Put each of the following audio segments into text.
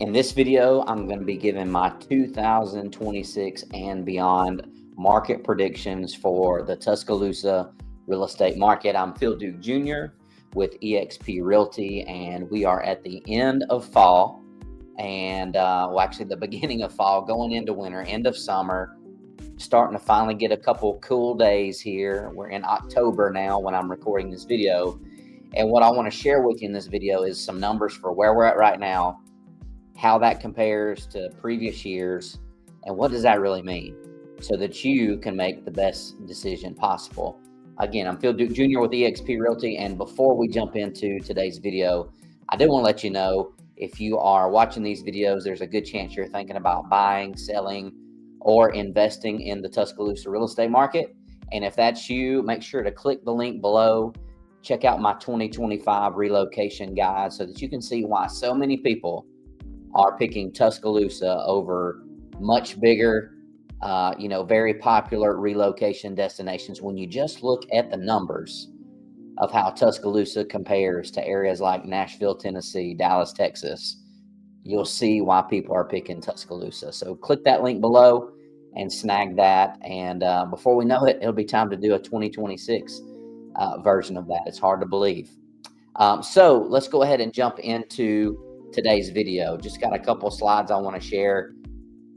In this video, I'm going to be giving my 2026 and beyond market predictions for the Tuscaloosa real estate market. I'm Phil Duke Jr. with eXp Realty, and we are at the end of fall and, actually the beginning of fall, going into winter, end of summer, starting to finally get a couple cool days here. We're in October now when I'm recording this video. And what I want to share with you in this video is some numbers for where we're at right now, how that compares to previous years, and what does that really mean so that you can make the best decision possible. Again, I'm Phil Duke Jr. with eXp Realty, and before we jump into today's video, I did want to let you know, if you are watching these videos, there's a good chance you're thinking about buying, selling, or investing in the Tuscaloosa real estate market. And if that's you, make sure to click the link below. Check out my 2025 relocation guide so that you can see why so many people are picking Tuscaloosa over much bigger, very popular relocation destinations. When you just look at the numbers of how Tuscaloosa compares to areas like Nashville, Tennessee, Dallas, Texas, you'll see why people are picking Tuscaloosa. So click that link below and snag that. And before we know it, it'll be time to do a 2026 version of that. It's hard to believe. So let's go ahead and jump into today's video. Just got a couple slides I want to share.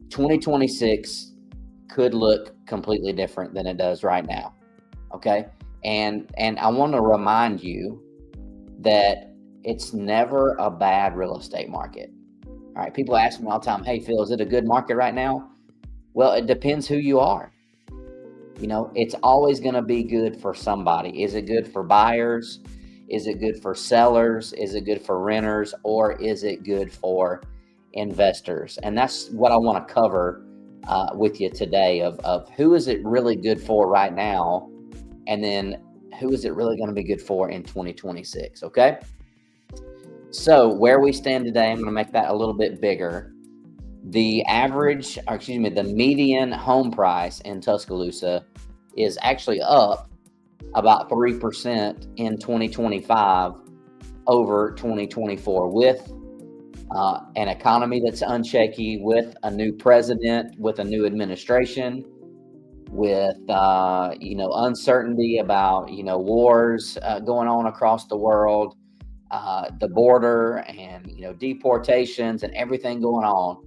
2026 could look completely different than it does right now. Okay. And I want to remind you that it's never a bad real estate market. All right. People ask me all the time, hey, Phil, is it a good market right now? Well, it depends who you are. It's always going to be good for somebody. Is it good for buyers? Is it good for sellers? Is it good for renters? Or is it good for investors? And that's what I want to cover with you today of who is it really good for right now? And then who is it really going to be good for in 2026? Okay. So where we stand today, I'm going to make that a little bit bigger. The median home price in Tuscaloosa is actually up about 3% in 2025 over 2024, with an economy that's unshaky, with a new president, with a new administration, with uncertainty about wars going on across the world, the border, and deportations and everything going on.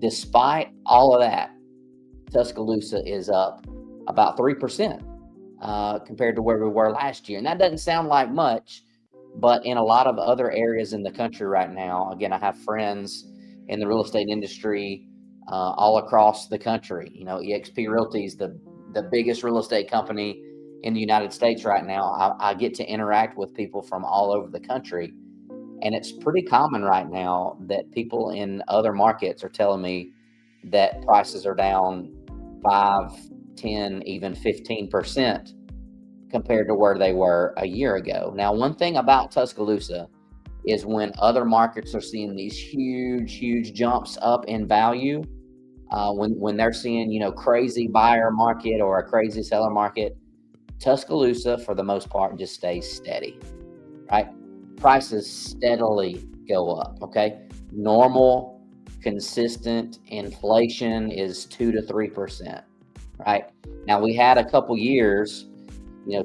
Despite all of that, Tuscaloosa is up about 3% compared to where we were last year. And that doesn't sound like much, but in a lot of other areas in the country right now, again, I have friends in the real estate industry all across the country. eXp Realty is the biggest real estate company in the United States right now. I get to interact with people from all over the country. And it's pretty common right now that people in other markets are telling me that prices are down 5, 10, even 15% compared to where they were a year ago. Now, one thing about Tuscaloosa is when other markets are seeing these huge jumps up in value, when they're seeing, crazy buyer market or a crazy seller market, Tuscaloosa, for the most part, just stays steady, right? Prices steadily go up, okay? Normal, consistent inflation is 2 to 3%, right? Now, we had a couple years,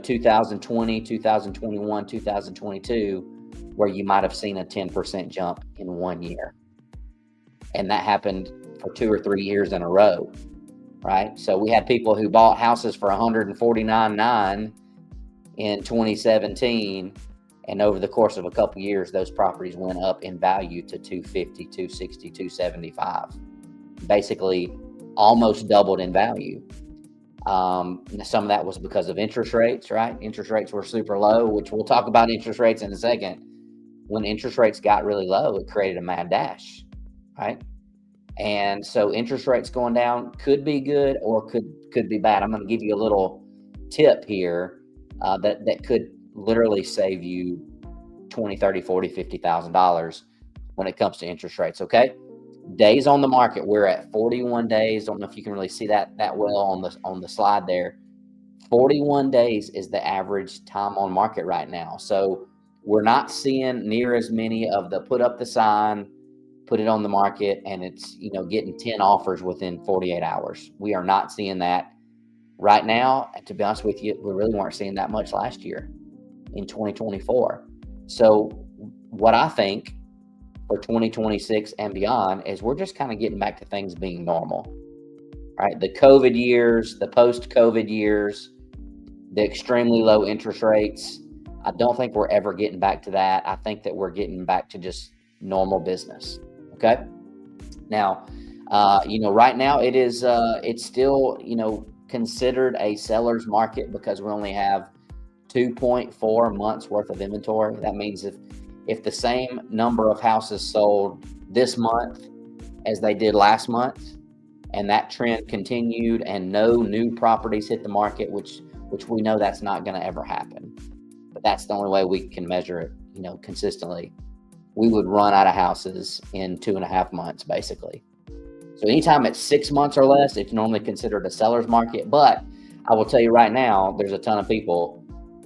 2020, 2021, 2022, where you might have seen a 10% jump in 1 year. And that happened for 2 or 3 years in a row, right? So we had people who bought houses for $149,900 in 2017. And over the course of a couple years, those properties went up in value to $250,000, $260,000, $275,000, basically almost doubled in value. Some of that was because of interest rates, right? Interest rates were super low, which we'll talk about interest rates in a second. When interest rates got really low, it created a mad dash, right? And so interest rates going down could be good or could be bad. I'm going to give you a little tip here that could literally save you $20,000, $30,000, $40,000, $50,000 when it comes to interest rates. Okay. Days on the market, we're at 41 days. Don't know if you can really see that well on the slide there. 41 days is the average time on market right now. So we're not seeing near as many of the put up the sign, put it on the market, and it's, getting 10 offers within 48 hours. We are not seeing that right now. And to be honest with you, we really weren't seeing that much last year in 2024. So what I think for 2026 and beyond is we're just kind of getting back to things being normal, right? The COVID years, the post-COVID years, the extremely low interest rates, I don't think we're ever getting back to that. I think that we're getting back to just normal business. Okay. Now, right now it's still, considered a seller's market because we only have 2.4 months worth of inventory. That means if the same number of houses sold this month as they did last month, and that trend continued and no new properties hit the market, which we know that's not going to ever happen, but that's the only way we can measure it, consistently. We would run out of houses in 2.5 months, basically. So anytime it's 6 months or less, it's normally considered a seller's market. But I will tell you right now, there's a ton of people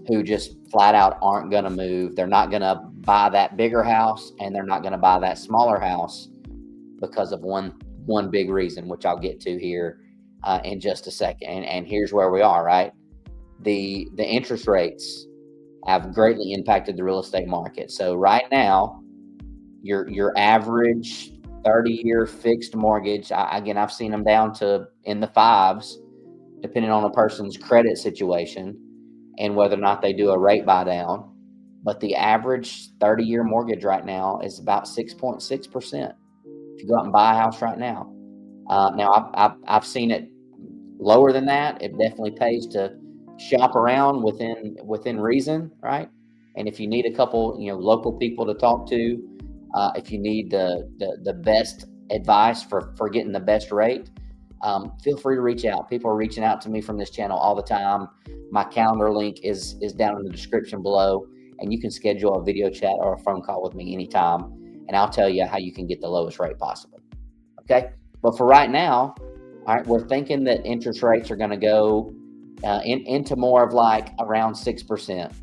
who just flat out aren't going to move. They're not going to buy that bigger house, and they're not going to buy that smaller house because of one big reason, which I'll get to here in just a second. And here's where we are, right? The interest rates have greatly impacted the real estate market. So right now, your average 30-year fixed mortgage, I've seen them down to in the fives, depending on a person's credit situation and whether or not they do a rate buy down. But the average 30-year mortgage right now is about 6.6%. If you go out and buy a house right now, I've seen it lower than that. It definitely pays to shop around within reason, right? And if you need a couple, local people to talk to, if you need the best advice for getting the best rate, feel free to reach out. People are reaching out to me from this channel all the time. My calendar link is down in the description below, and you can schedule a video chat or a phone call with me anytime, and I'll tell you how you can get the lowest rate possible. Okay, but for right now, all right, we're thinking that interest rates are going to go into more of like around 6%.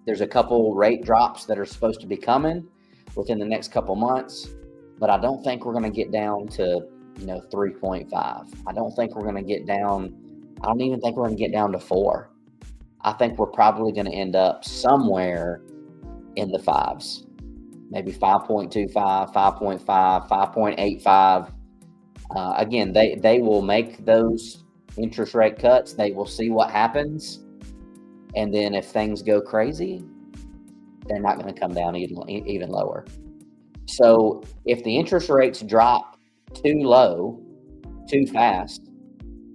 There's a couple rate drops that are supposed to be coming within the next couple months, but I don't think we're going to get down to 3.5. I don't think we're going to get down. I don't even think we're going to get down to 4. I think we're probably going to end up somewhere in the fives, maybe 5.25, 5.5, 5.85. Again, they will make those interest rate cuts. They will see what happens, and then if things go crazy, they're not going to come down even lower. So if the interest rates drop too low, too fast,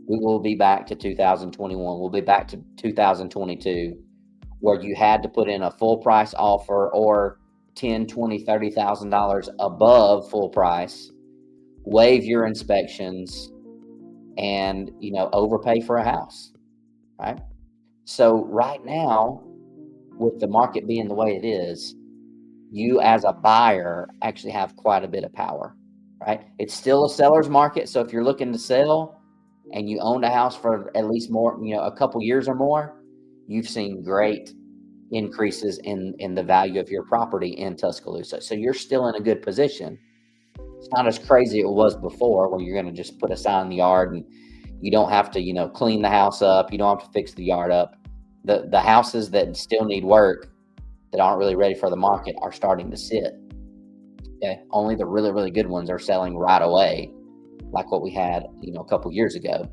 we will be back to 2021. We'll be back to 2022, where you had to put in a full price offer or $10,000, $20,000, $30,000 above full price, waive your inspections, and overpay for a house, right? So right now, with the market being the way it is, you as a buyer actually have quite a bit of power, right? It's still a seller's market. So if you're looking to sell and you owned a house for at least more, a couple years or more, you've seen great increases in the value of your property in Tuscaloosa. So you're still in a good position. It's not as crazy as it was before, where you're going to just put a sign in the yard and you don't have to, clean the house up. You don't have to fix the yard up. The houses that still need work, that aren't really ready for the market, are starting to sit. Okay, only the really, really good ones are selling right away, like what we had, a couple years ago.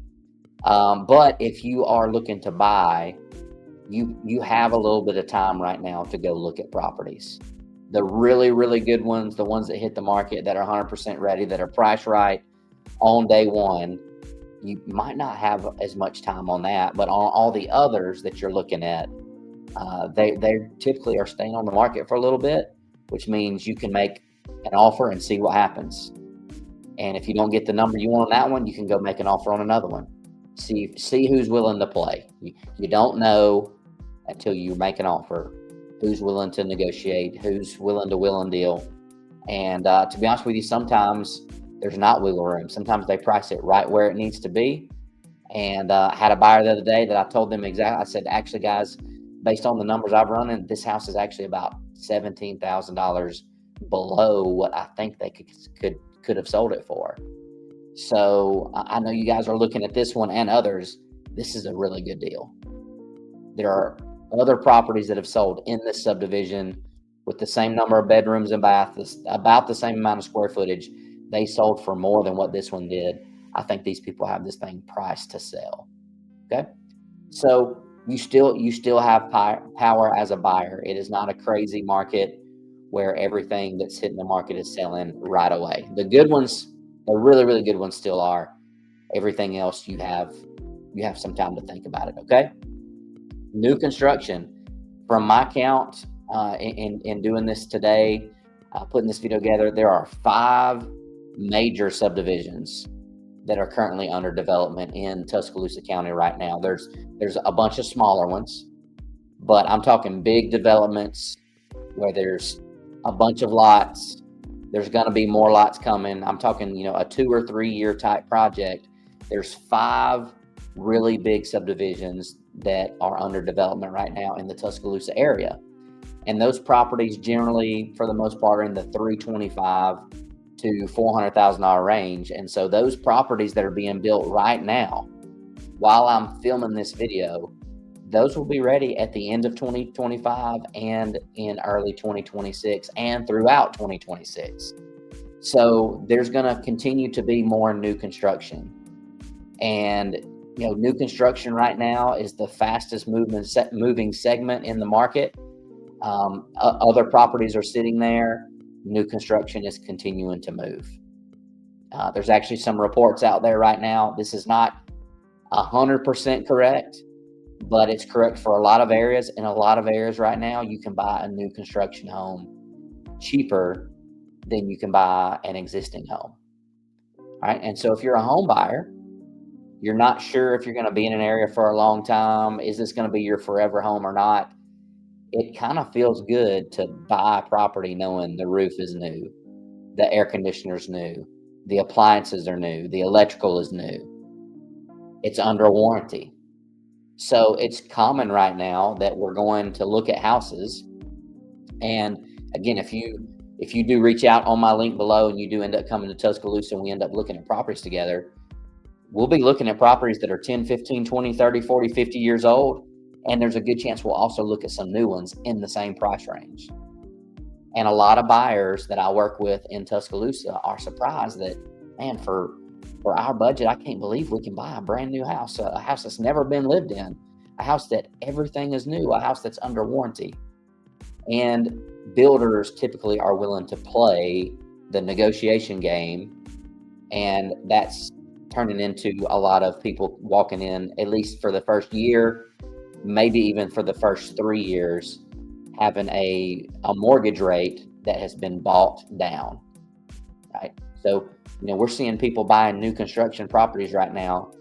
But if you are looking to buy, you have a little bit of time right now to go look at properties. The really, really good ones, the ones that hit the market, that are 100% ready, that are priced right on day one, you might not have as much time on that. But on all the others that you're looking at, they typically are staying on the market for a little bit, which means you can make an offer and see what happens. And if you don't get the number you want on that one, you can go make an offer on another one. See who's willing to play. You don't know until you make an offer who's willing to negotiate, who's willing to will and deal. And to be honest with you, sometimes there's not wiggle room. Sometimes they price it right where it needs to be. And I had a buyer the other day that I told them exactly. I said, actually, guys, based on the numbers I've run, this house is actually about $17,000 below what I think they could have sold it for. So I know you guys are looking at this one and others. This is a really good deal. There are other properties that have sold in this subdivision with the same number of bedrooms and baths, about the same amount of square footage. They sold for more than what this one did. I think these people have this thing priced to sell. Okay, so you still have power as a buyer. It is not a crazy market where everything that's hitting the market is selling right away. The good ones, the really, really good ones, still are. Everything else, you have some time to think about it. Okay, new construction. From my count, in doing this today, putting this video together, there are 5 major subdivisions that are currently under development in Tuscaloosa County right now. There's a bunch of smaller ones, but I'm talking big developments where there's a bunch of lots. There's going to be more lots coming. I'm talking, a 2 or 3 year type project. There's 5 really big subdivisions that are under development right now in the Tuscaloosa area. And those properties generally, for the most part, are in the $325,000 to $400,000 range. And so those properties that are being built right now, while I'm filming this video, those will be ready at the end of 2025 and in early 2026 and throughout 2026. So there's going to continue to be more new construction. And new construction right now is the fastest moving segment in the market. Other properties are sitting there. New construction is continuing to move. There's actually some reports out there right now. This is not 100% correct, but it's correct for a lot of areas. In a lot of areas right now, you can buy a new construction home cheaper than you can buy an existing home. All right. And so if you're a home buyer, you're not sure if you're going to be in an area for a long time. Is this going to be your forever home or not? It kind of feels good to buy a property knowing the roof is new, the air conditioner's new, the appliances are new, the electrical is new, it's under warranty. So it's common right now that we're going to look at houses. And again, if you do reach out on my link below and you do end up coming to Tuscaloosa and we end up looking at properties together, we'll be looking at properties that are 10, 15, 20, 30, 40, 50 years old. And there's a good chance we'll also look at some new ones in the same price range. And a lot of buyers that I work with in Tuscaloosa are surprised that, man, for our budget, I can't believe we can buy a brand new house, a house that's never been lived in, a house that everything is new, a house that's under warranty. And builders typically are willing to play the negotiation game, and that's turning into a lot of people walking in, at least for the first year, maybe even for the first 3 years, having a mortgage rate that has been bought down, right? So, we're seeing people buying new construction properties right now.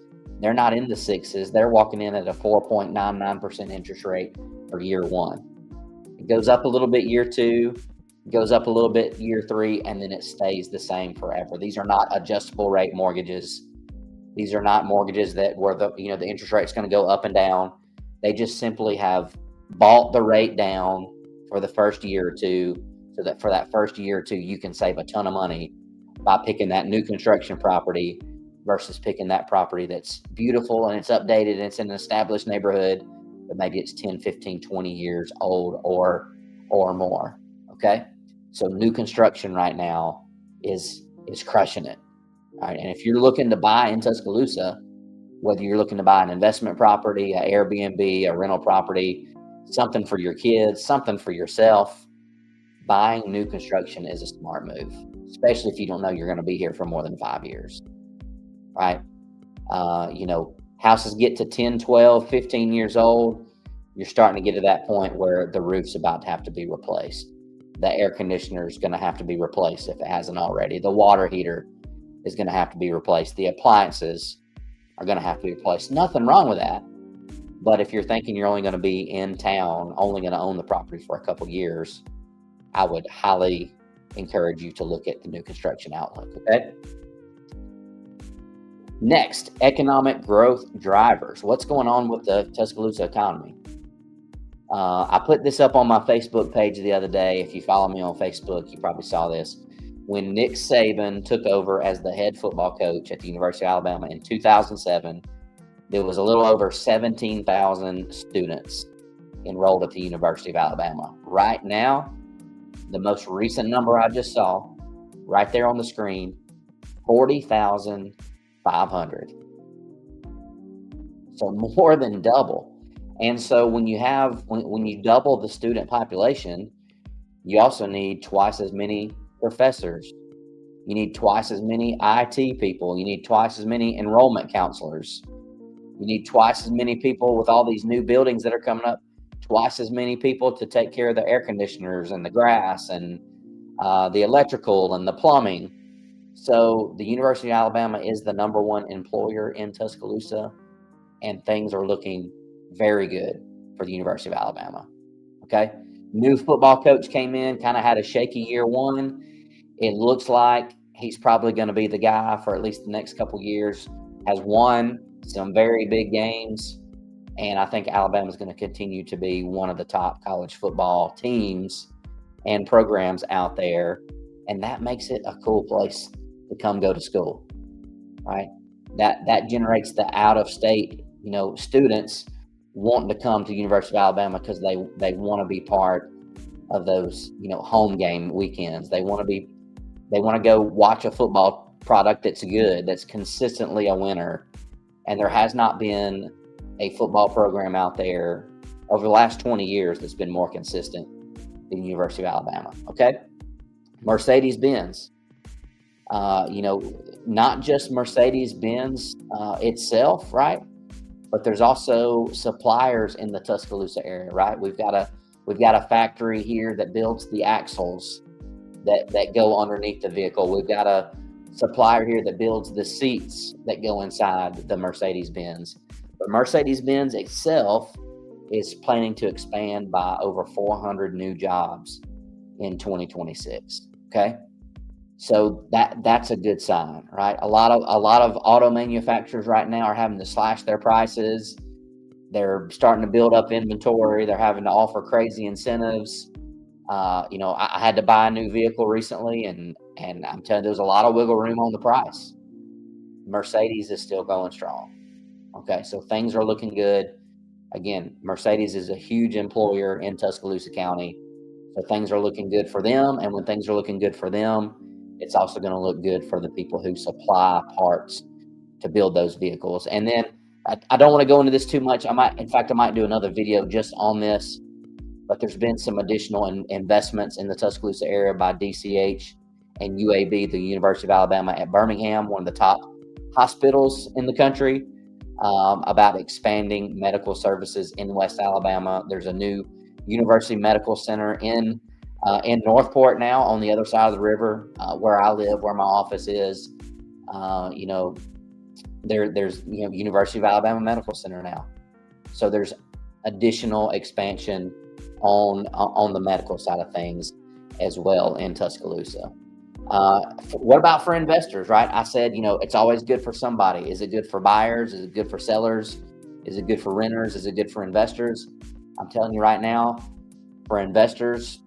They're not in the 6s. They're walking in at a 4.99% interest rate for year 1. It goes up a little bit year 2, goes up a little bit year 3, and then it stays the same forever. These are not adjustable rate mortgages. These are not mortgages that where the interest rate's going to go up and down. They just simply have bought the rate down for the first year or two, so that for that first year or two, you can save a ton of money by picking that new construction property versus picking that property that's beautiful and it's updated and it's in an established neighborhood, but maybe it's 10, 15, 20 years old or more. Okay. So new construction right now is crushing it. All right. And if you're looking to buy in Tuscaloosa, whether you're looking to buy an investment property, an Airbnb, a rental property, something for your kids, something for yourself, buying new construction is a smart move, especially if you don't know you're going to be here for more than 5 years, right? Houses get to 10, 12, 15 years old. You're starting to get to that point where the roof's about to have to be replaced. The air conditioner is going to have to be replaced if it hasn't already. The water heater is going to have to be replaced. The appliances are going to have to be replaced. Nothing wrong with that. But if you're thinking you're only going to be in town, only going to own the property for a couple years, I would highly encourage you to look at the new construction outlook. Okay. Next, economic growth drivers. What's going on with the Tuscaloosa economy? I put this up on my Facebook page the other day. If you follow me on Facebook, you probably saw this. When Nick Saban took over as the head football coach at the University of Alabama in 2007, there was a little over 17,000 students enrolled at the University of Alabama. Right now, the most recent number I just saw, right there on the screen, 40,500. So more than double. And so when you double the student population, you also need twice as many professors. You need twice as many IT people. You need twice as many enrollment counselors. You need twice as many people with all these new buildings that are coming up, twice as many people to take care of the air conditioners and the grass and the electrical and the plumbing. So the University of Alabama is the number one employer in Tuscaloosa, and things are looking very good for the University of Alabama. Okay. New football coach came in, kind of had a shaky year one. It looks like he's probably going to be the guy for at least the next couple years. Has won some very big games, and I think Alabama is going to continue to be one of the top college football teams and programs out there, and that makes it a cool place to come go to school, right? That generates the out of state, students wanting to come to University of Alabama because they want to be part of those, home game weekends. They want to go watch a football product that's good, that's consistently a winner. And there has not been a football program out there over the last 20 years that's been more consistent than the University of Alabama. Okay. Mercedes-Benz, not just Mercedes-Benz itself, right? But there's also suppliers in the Tuscaloosa area, right? We've got a factory here that builds the axles that go underneath the vehicle. We've got a supplier here that builds the seats that go inside the Mercedes-Benz. But Mercedes-Benz itself is planning to expand by over 400 new jobs in 2026. Okay. So that's a good sign, right? A lot of auto manufacturers right now are having to slash their prices. They're starting to build up inventory. They're having to offer crazy incentives. I had to buy a new vehicle recently, and I'm telling you, there's a lot of wiggle room on the price. Mercedes is still going strong. Okay, so things are looking good. Again, Mercedes is a huge employer in Tuscaloosa County, so things are looking good for them. And when things are looking good for them, it's also going to look good for the people who supply parts to build those vehicles. And then I don't want to go into this too much. I might do another video just on this, but there's been some additional investments in the Tuscaloosa area by DCH and UAB, the University of Alabama at Birmingham, one of the top hospitals in the country, about expanding medical services in West Alabama. There's a new University Medical Center in Northport now, on the other side of the river, where I live, where my office is. There's University of Alabama Medical Center now. So there's additional expansion on the medical side of things as well in Tuscaloosa. What about for investors, right? I said, it's always good for somebody. Is it good for buyers? Is it good for sellers? Is it good for renters? Is it good for investors? I'm telling you right now, for investors,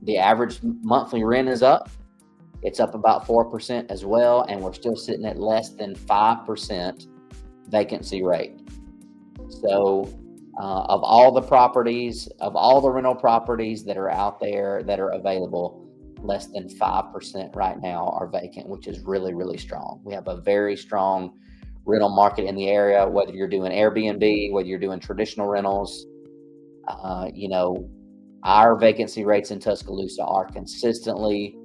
the average monthly rent is up. It's up about 4% as well, and we're still sitting at less than 5% vacancy rate. So of all the rental properties that are out there that are available, less than 5% right now are vacant, which is really, really strong. We have a very strong rental market in the area, whether you're doing Airbnb, whether you're doing traditional rentals. Our vacancy rates in Tuscaloosa are consistently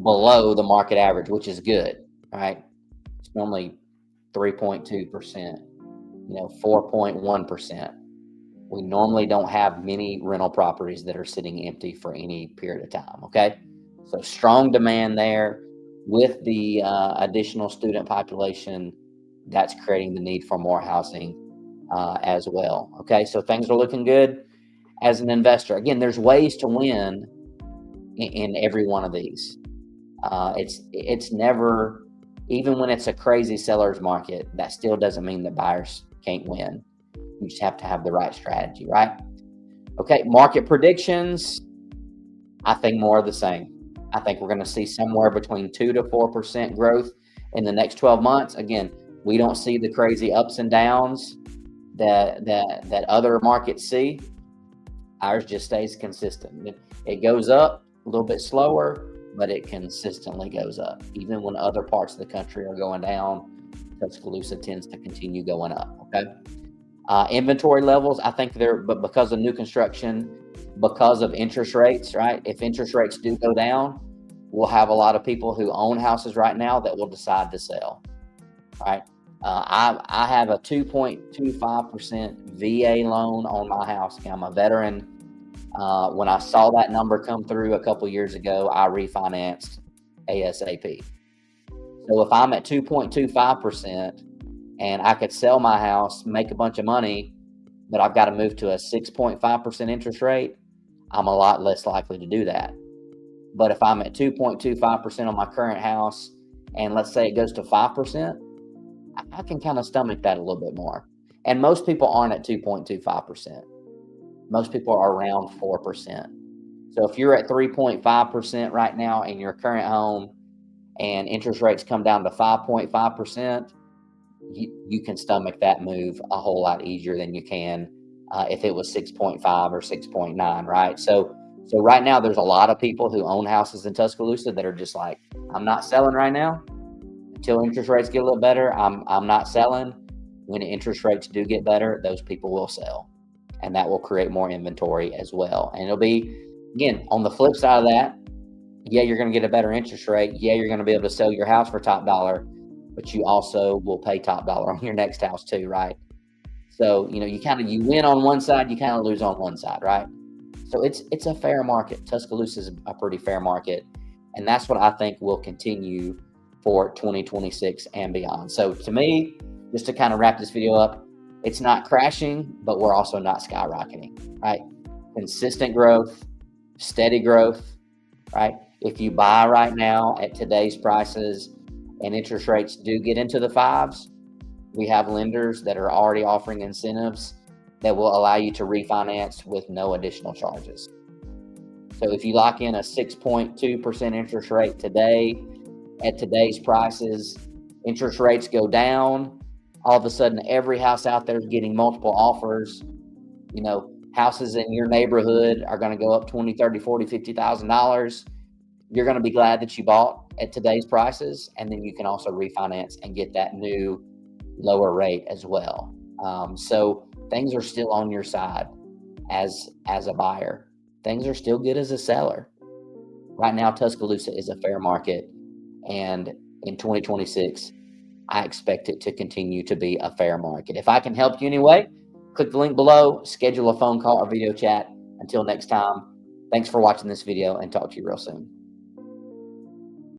below the market average, which is good, right? It's normally 3.2%, 4.1%. We normally don't have many rental properties that are sitting empty for any period of time, okay? So strong demand there. With the additional student population, that's creating the need for more housing as well, okay? So things are looking good. As an investor, again, there's ways to win in every one of these. It's never, even when it's a crazy seller's market, that still doesn't mean that buyers can't win. You just have to have the right strategy, right? Okay, market predictions, I think more of the same. I think we're going to see somewhere between 2 to 4% growth in the next 12 months. Again, we don't see the crazy ups and downs that other markets see. Ours just stays consistent. It goes up a little bit slower, but it consistently goes up. Even when other parts of the country are going down, Tuscaloosa tends to continue going up. Okay. Inventory levels, I think but because of new construction, because of interest rates, right? If interest rates do go down, we'll have a lot of people who own houses right now that will decide to sell, right? I have a 2.25% VA loan on my house. I'm a veteran. When I saw that number come through a couple years ago, I refinanced ASAP. So if I'm at 2.25%, and I could sell my house, make a bunch of money, but I've got to move to a 6.5% interest rate, I'm a lot less likely to do that. But if I'm at 2.25% on my current house, and let's say it goes to 5%, I can kind of stomach that a little bit more. And most people aren't at 2.25%. Most people are around 4%. So if you're at 3.5% right now in your current home and interest rates come down to 5.5%, you can stomach that move a whole lot easier than you can if it was 6.5 or 6.9, right? So right now there's a lot of people who own houses in Tuscaloosa that are just like, I'm not selling right now until interest rates get a little better. I'm not selling. When interest rates do get better, those people will sell, and that will create more inventory as well. And it'll be, again, on the flip side of that, yeah, you're going to get a better interest rate. Yeah, you're going to be able to sell your house for top dollar, but you also will pay top dollar on your next house too, right? So, you win on one side, you kind of lose on one side, right? So it's a fair market. Tuscaloosa is a pretty fair market, and that's what I think will continue for 2026 and beyond. So to me, just to kind of wrap this video up, it's not crashing, but we're also not skyrocketing, right? Consistent growth, steady growth, right? If you buy right now at today's prices and interest rates do get into the fives, we have lenders that are already offering incentives that will allow you to refinance with no additional charges. So if you lock in a 6.2% interest rate today at today's prices, interest rates go down, all of a sudden every house out there is getting multiple offers. Houses in your neighborhood are going to go up 20, 30, 40, $50,000. You're going to be glad that you bought at today's prices, and then you can also refinance and get that new lower rate as well. So things are still on your side as a buyer. Things are still good as a seller. Right now, Tuscaloosa is a fair market, and in 2026, I expect it to continue to be a fair market. If I can help you anyway, click the link below, schedule a phone call or video chat. Until next time, thanks for watching this video, and talk to you real soon.